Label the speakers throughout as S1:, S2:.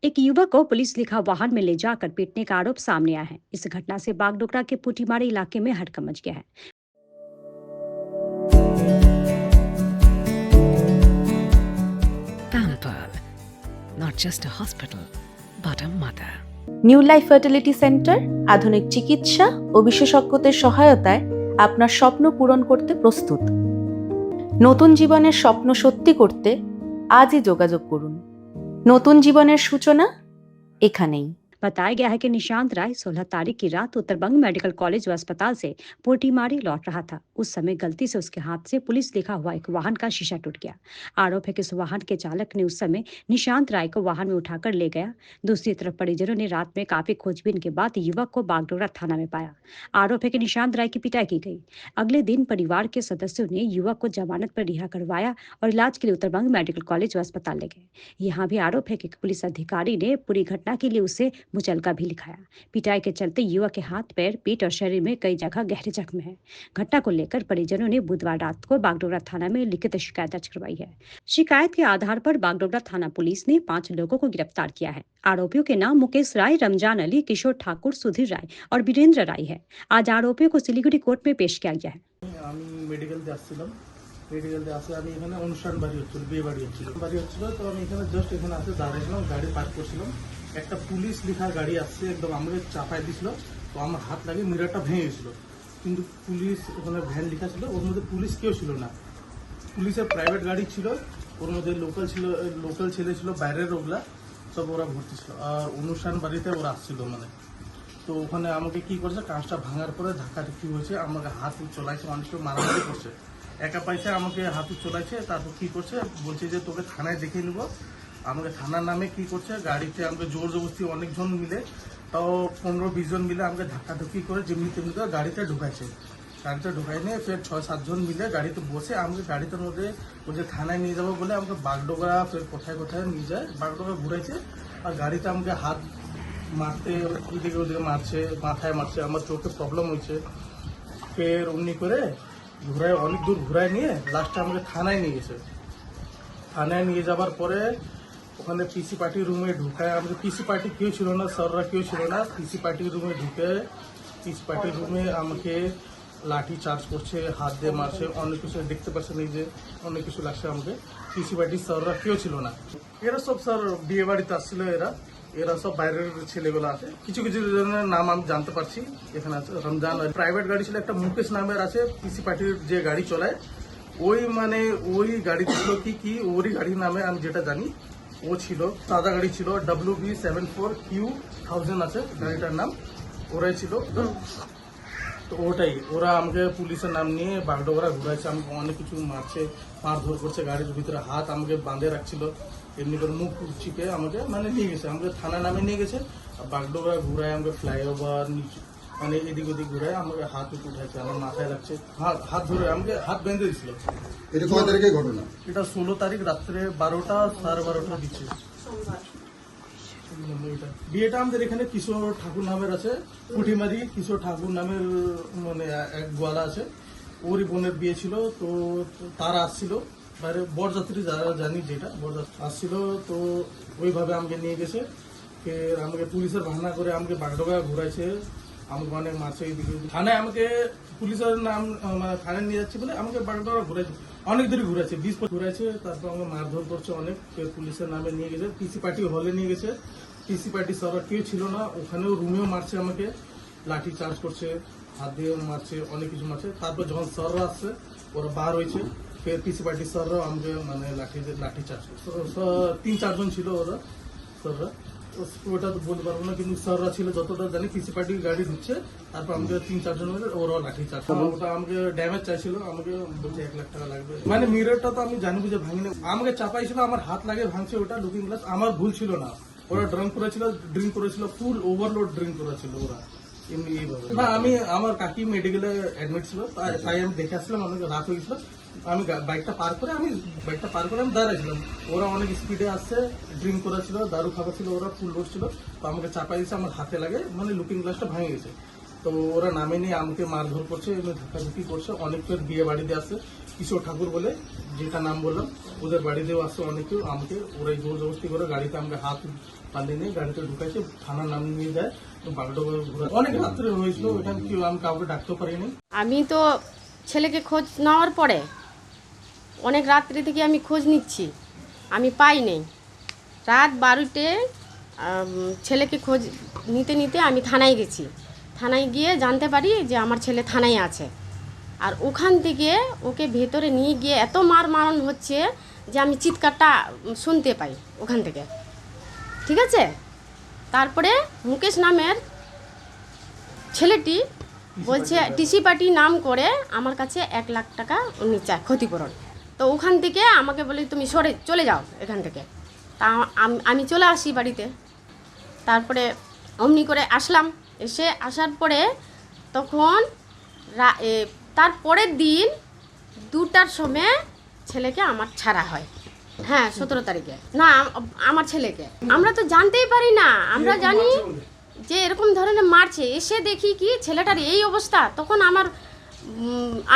S1: एक युवक को पुलिस लिखा वाहन में ले जाकर पीटने का आरोप सामने आया है। इस घटना से बागडोगरा के पुटीमारी इलाके में हड़कंप मच गया है।
S2: Pampered, not just a hospital, but a mother.
S3: New life fertility centre আধুনিক চিকিৎসা ও বিশেষজ্ঞদের সহায়তায় আপনার স্বপ্ন পূরণ করতে প্রস্তুত। নতুন জীবনের স্বপ্ন সত্যি করতে আজই যোগাযোগ করুন। নতুন জীবনের সূচনা এখানেই।
S1: बताया गया है कि निशांत राय 16 तारीख की रात उत्तरबंग मेडिकल कॉलेज व अस्पताल से पोटीमारी लौट रहा था। उस समय गलती से उसके हाथ से पुलिस लिखा हुआ एक वाहन का शीशा टूट गया। आरोप है कि उस वाहन के चालक ने उस समय निशांत राय को वाहन में उठाकर ले गया। दूसरी तरफ परिजनों ने रात में काफी खोजबीन के बाद युवक को बागडोगरा थाना में पाया। आरोप है कि निशांत राय की पिटाई की गई। अगले दिन परिवार के सदस्यों ने युवक को जमानत पर रिहा करवाया और इलाज के लिए उत्तरबंग मेडिकल कॉलेज व अस्पताल ले गए। यहाँ भी आरोप है कि पुलिस अधिकारी ने पूरी घटना के लिए उसे मुचलका भी लिखाया। पिटाई के चलते युवक के हाथ, पैर, पीठ और शरीर में कई जगह गहरे जख्म है। घटना को लेकर परिजनों ने बुधवार रात को बागडोगरा थाना में लिखित शिकायत दर्ज करवाई है। शिकायत के आधार पर बागडोगरा थाना पुलिस ने 5 लोगों को गिरफ्तार किया है। आरोपियों के नाम मुकेश राय, रमजान अली, किशोर ठाकुर, सुधीर राय और वीरेंद्र राय है। आज आरोपियों को सिलीगुड़ी कोर्ट में पेश किया गया है।
S4: मेडिकल আসে আমি এখানে অনুষ্ঠান বাড়ি হচ্ছিল, বিয়ে বাড়ি হচ্ছিল তো আমি এখানে জাস্ট এখানে আসে দাঁড়িয়েছিলাম, গাড়ি পার্ক করছিলাম। একটা পুলিশ লেখা গাড়ি আসছে, একদম আমাকে চাপাই দিছিল। তো আমার হাত লাগে মিররটা ভেঙে গেছিল, কিন্তু পুলিশ ওখানে ভ্যান লেখা ছিল, ওর মধ্যে পুলিশ কেউ ছিল না। পুলিশের প্রাইভেট গাড়ি ছিল, ওর মধ্যে লোকাল ছেলে ছিল, বাইরের ওগুলা সব ওরা ভর্তি ছিল। আর অনুষ্ঠান বাড়িতে ওরা আসছিল মানে। তো ওখানে আমাকে কি করেছে, কাঁচটা ভাঙার পরে ধাক্কাধাক্কি হয়েছে, আমাকে হাত চলাইছে, মানুষকে মারামারি করছে। একা পয়সা আমাকে হাত চলাইছে, তারপর কি করছে বলছে যে তোকে থানায় দেখে নিব। আমাকে থানার নামে কি করছে, গাড়িতে আমাকে জোর জবরদস্তি অনেকজন মিলে, তাও 15-20 জন মিলে আমাকে ধাক্কাধাক্কি করে যেমনি তেমনি করে গাড়িতে ঢুকাইছে। গাড়িতে ঢুকাই নিয়ে ফের 6-7 জন মিলে গাড়িতে বসে আমাকে গাড়িতে মধ্যে বলছে থানায় নিয়ে যাবো বলে আমাকে বাগডোগরা ফের কোথায় কোথায় নিয়ে যায়, বাগডোগরা ঘুরাইছে। আর গাড়িতে আমাকে হাত মারতে এদিকে ওদিকে মারছে, মাথায় মারছে, আমার চোখে প্রবলেম হয়েছে। ফের অমনি করে ঘুরায়, অনেক দূর ঘুরায় নিয়ে লাস্টে আমাকে থানায় নিয়ে গেছে। থানায় নিয়ে যাবার পরে ওখানে পিসি পার্টি রুমে ঢুকায়, আমাকে পিসি পার্টি কেউ ছিল না, স্যাররা কেউ ছিল না। পিসি পার্টি রুমে ঢুকে পিসি পার্টি রুমে আমাকে লাঠি চার্জ করছে, হাত দিয়ে মারছে, অনেক কিছু দেখতে পাচ্ছেন এই যে অনেক কিছু লাগছে আমাকে। পিসি পার্টির স্যাররা কেউ ছিল না। এরা সব স্যার বিয়ে বাড়িতে আসছিল, এরা সব বাইরের ছেলেগুলো আছে। কিছু কিছু জনের নাম আমি জানতে পারছি, এখানে আছে রমজান। প্রাইভেট গাড়ি ছিল একটা মুকেশ নামের আছে, পিসি পার্টির যে গাড়ি চলায়, ওই গাড়ি ছিল কি ওরই গাড়ির নামে আমি যেটা জানি ও ছিল। সাদা গাড়ি ছিল, WB74Q1000 আছে গাড়িটার নাম, ওরাই ছিল। তো ওটাই ওরা আমাকে পুলিশের নাম নিয়ে বাগডোগরা ঘুরাইছে, আমাকে অনেক কিছু মারছে, মারধর করছে, গাড়ির ভিতরে হাত আমাকে বাঁধে রাখছিল, এমনি করে মুখ চিকে আমাকে মানে নিয়ে গেছে, আমাকে থানা নামে নিয়ে গেছে। বাগডোগরা ঘুরায় আমাকে ফ্লাইওভার নিচে মানে এদিক ওদিক ঘুরায় আমাকে হাত উঠাইছে, আমার মাথায় রাখছে, হাত ধরে আমাকে হাত বেঁধে দিছিল।
S5: এটা কত তারিখের ঘটনা?
S4: এটা 16 তারিখ রাত্রে 12টা-12:30 দিচ্ছে। বিয়েটা আমাদের এখানে কিশোর ঠাকুর নামের আছে, পুটিমারি কিশোর ঠাকুর নামের মানে এক গোয়ালা আছে, ওরই বোনের বিয়ে ছিল। তো তারা আসছিল বাইরে, বরযাত্রী যারা জানি যেটা বরযাত্রী আসছিল। তো ওইভাবে আমাকে নিয়ে গেছে। ফের আমাকে পুলিশের বাহানা করে আমাকে বাগডোগরা ঘুরাইছে, আমাকে অনেক মারছে। এইদিকে থানায় আমাকে পুলিশের নাম মানে থানায় নিয়ে যাচ্ছে বলে আমাকে বাগডোগরা ঘুরাইছে, অনেক দূরে ঘুরাইছে, 20 ঘুরাইছে। তারপর আমাকে মারধর করছে অনেক। পুলিশের নামে নিয়ে গেছে, পিসি পার্টি হলে নিয়ে গেছে। পিসি পার্টি সবার কেউ ছিল না, ওখানেও রুমেও মারছে আমাকে, লাঠি চার্জ করছে, হাত দিয়ে মারছে, অনেক কিছু মারছে। তারপর যখন স্যাররা আসছে, ওরা বার হয়েছে, ফের পিসি পার্টির স্যাররাও আমাকে মানে লাঠি চার্জ করছে। 3-4 জন ছিল ওরা স্যাররা, ওটা তো বলতে পারবো না, কিন্তু স্যাররা ছিল যতটা জানি। পিসি পার্টির গাড়ি ঢুকছে, তারপর আমাকে 3-4 জন মিলে ওরাও লাঠি চার্জ। ওটা আমাকে ড্যামেজ চাইছিল, আমাকে বলছে 1 লাখ টাকা লাগবে। মানে মিররটা তো আমি জানি বুঝে ভাঙিনি, আমাকে চাপাইছিল, আমার হাত লাগে ভাঙছে ওটা লুকিং গ্লাস। আমার ভুল ছিল না, ওরা ড্রিঙ্ক করেছিল, ফুল ওভারলোড ড্রিঙ্ক করেছিল ওরা এমনি এইভাবে। না, আমি আমার কাকি মেডিকেলে অ্যাডমিট ছিল, তাই আমি দেখে আসছিলাম, অনেক রাত হয়ে গেছিল। আমি বাইকটা পার করে আমি দাঁড়াইছিলাম। ওরা অনেক স্পিডে আসছে, ড্রিঙ্ক করেছিল, দারু খাবার ছিল, ওরা ফুল লোড ছিল। তো আমাকে চাপাই দিয়েছে, আমার হাতে লাগে, মানে লুকিং গ্লাসটা ভেঙে গেছে। তো ওরা নামে নিয়ে আমাকে মারধর করছে, ধুকাধুকি করছে। অনেকের বিয়ে বাড়িতে আসছে, কিশোর ঠাকুর বলে যেটা নাম বললাম, ওদের বাড়িতেও আসছে অনেকেও। আমাকে ওরাই জোর জবরদস্তি করে গাড়িতে আমাকে হাত পালিয়ে নিয়ে গাড়িতে ঢুকাইছে, থানার নাম নিয়ে যায়। বাগডোগা ঘোরা অনেক রাত্রে হয়েছিল, এটা কি আমি কাউকে ডাকতে পারিনি।
S6: আমি তো ছেলেকে খোঁজ নেওয়ার পরে অনেক রাত্রি থেকে আমি খোঁজ নিচ্ছি, আমি পাই নেই। রাত 12টে ছেলেকে খোঁজ নিতে নিতে আমি থানায় গেছি। থানায় গিয়ে জানতে পারি যে আমার ছেলে থানায় আছে। আর ওখান থেকে ওকে ভেতরে নিয়ে গিয়ে এত মারণ হচ্ছে যে আমি চিৎকারটা শুনতে পাই ওখান থেকে, ঠিক আছে। তারপরে মুকেশ নামের ছেলেটি বলছে টিসি পার্টি নাম করে আমার কাছে 1 লাখ টাকা উনি চায় ক্ষতিপূরণ। তো ওখান থেকে আমাকে বলে তুমি সরে চলে যাও এখান থেকে। তা আমি চলে আসি বাড়িতে। তারপরে অমনি করে আসলাম। আসার পরে তখন তার পরের দিন 2টার সময় ছেলেকে আমার ছাড়া হয়। হ্যাঁ, 17 তারিখে। না, আমার ছেলেকে আমরা তো জানতেই পারি না। আমরা জানি যে এরকম ধরনের মারছে। এসে দেখি কি ছেলেটার এই অবস্থা। তখন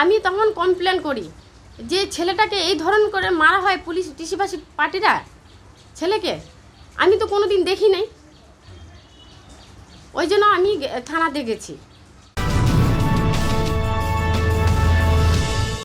S6: আমি তখন কমপ্লেন করি যে ছেলেটাকে এই ধরন করে মারা হয় পুলিশ টিসিবাসী পার্টিরা ছেলেকে। আমি তো কোনোদিন দেখি নাই, ওই জন্য আমি থানাতে গেছি।